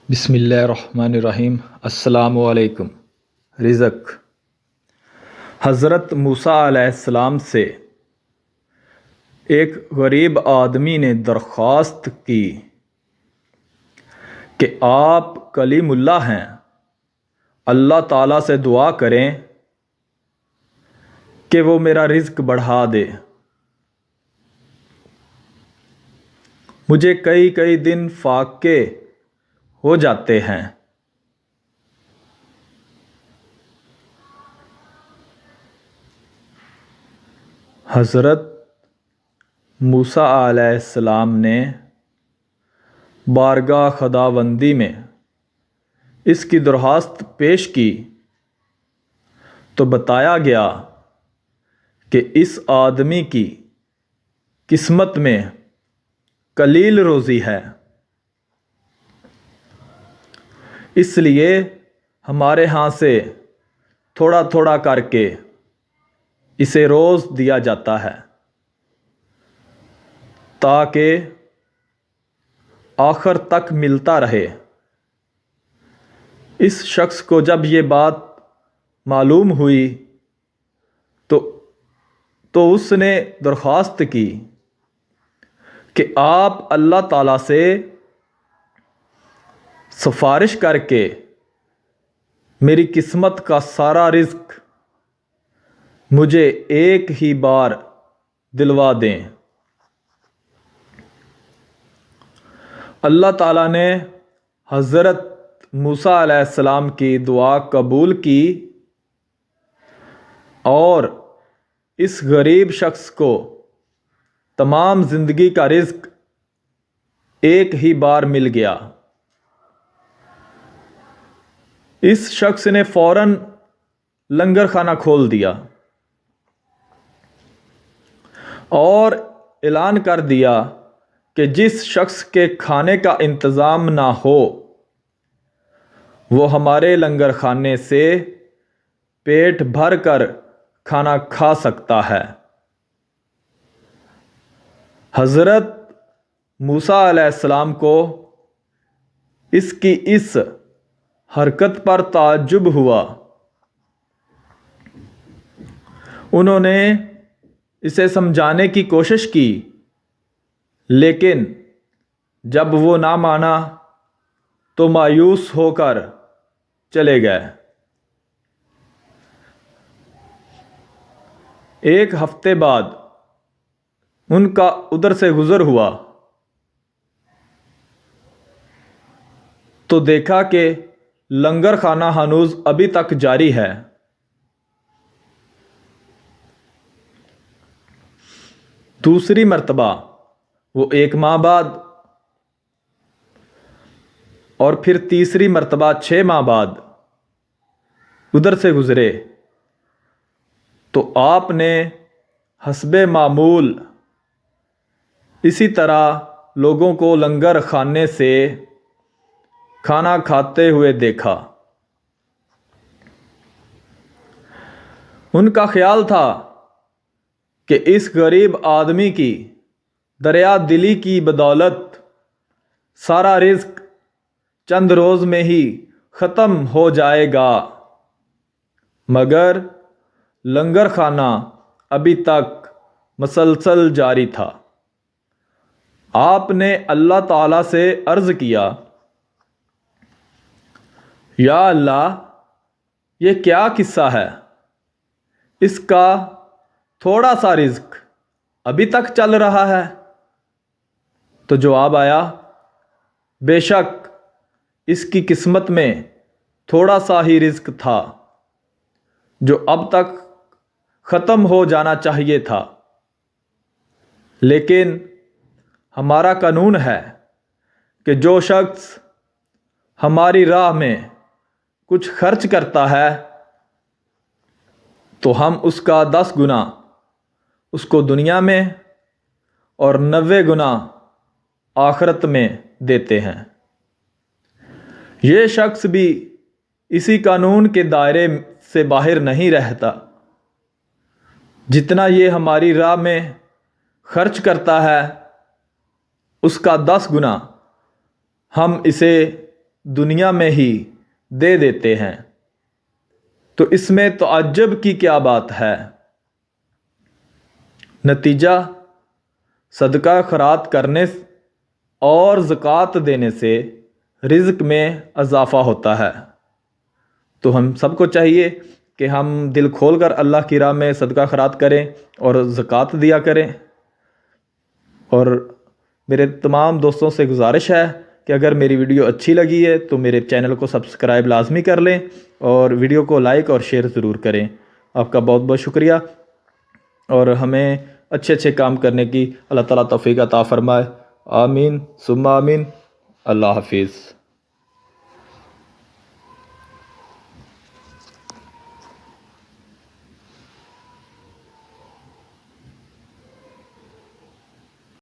بسم اللہ الرحمن الرحیم۔ السلام علیکم۔ رزق۔ حضرت موسیٰ علیہ السلام سے ایک غریب آدمی نے درخواست کی کہ آپ کلیم اللہ ہیں، اللہ تعالیٰ سے دعا کریں کہ وہ میرا رزق بڑھا دے۔ مجھے کئی دن فاقے ہو جاتے ہیں۔ حضرت موسیٰ علیہ السلام نے بارگاہ خداوندی میں اس کی درخواست پیش کی تو بتایا گیا کہ اس آدمی کی قسمت میں قلیل روزی ہے، اس لیے ہمارے ہاں سے تھوڑا تھوڑا کر کے اسے روز دیا جاتا ہے تاکہ آخر تک ملتا رہے۔ اس شخص کو جب یہ بات معلوم ہوئی تو اس نے درخواست کی کہ آپ اللہ تعالیٰ سے سفارش کر کے میری قسمت کا سارا رزق مجھے ایک ہی بار دلوا دیں۔ اللہ تعالیٰ نے حضرت موسیٰ علیہ السلام کی دعا قبول کی اور اس غریب شخص کو تمام زندگی کا رزق ایک ہی بار مل گیا۔ اس شخص نے فوراً لنگر خانہ کھول دیا اور اعلان کر دیا کہ جس شخص کے کھانے کا انتظام نہ ہو وہ ہمارے لنگر خانے سے پیٹ بھر کر کھانا کھا سکتا ہے۔ حضرت موسیٰ علیہ السلام کو اس کی اس حرکت پر تعجب ہوا۔ انہوں نے اسے سمجھانے کی کوشش کی لیکن جب وہ نہ مانا تو مایوس ہو کر چلے گئے۔ ایک ہفتے بعد ان کا ادھر سے گزر ہوا تو دیکھا کہ لنگر خانہ ہنوز ابھی تک جاری ہے۔ دوسری مرتبہ وہ 1 ماہ بعد اور پھر تیسری مرتبہ 6 ماہ بعد ادھر سے گزرے تو آپ نے حسب معمول اسی طرح لوگوں کو لنگر خانے سے کھانا کھاتے ہوئے دیکھا۔ ان کا خیال تھا کہ اس غریب آدمی کی دریا دلی کی بدولت سارا رزق چند روز میں ہی ختم ہو جائے گا، مگر لنگر خانہ ابھی تک مسلسل جاری تھا۔ آپ نے اللہ تعالیٰ سے عرض کیا، یا اللہ، یہ کیا قصہ ہے؟ اس کا تھوڑا سا رزق ابھی تک چل رہا ہے۔ تو جواب آیا، بے شک اس کی قسمت میں تھوڑا سا ہی رزق تھا جو اب تک ختم ہو جانا چاہیے تھا، لیکن ہمارا قانون ہے کہ جو شخص ہماری راہ میں کچھ خرچ کرتا ہے تو ہم اس کا 10 گنا اس کو دنیا میں اور 90 گنا آخرت میں دیتے ہیں۔ یہ شخص بھی اسی قانون کے دائرے سے باہر نہیں رہتا۔ جتنا یہ ہماری راہ میں خرچ کرتا ہے اس کا 10 گنا ہم اسے دنیا میں ہی دے دیتے ہیں، تو اس میں تعجب کی کیا بات ہے؟ نتیجہ صدقہ خیرات کرنے اور زکوٰۃ دینے سے رزق میں اضافہ ہوتا ہے۔ تو ہم سب کو چاہیے کہ ہم دل کھول کر اللہ کی راہ میں صدقہ خیرات کریں اور زکوٰۃ دیا کریں۔ اور میرے تمام دوستوں سے گزارش ہے کہ اگر میری ویڈیو اچھی لگی ہے تو میرے چینل کو سبسکرائب لازمی کر لیں اور ویڈیو کو لائک اور شیئر ضرور کریں۔ آپ کا بہت بہت شکریہ، اور ہمیں اچھے اچھے کام کرنے کی اللہ تعالیٰ توفیق عطا فرمائے۔ آمین ثم آمین۔ اللہ حافظ۔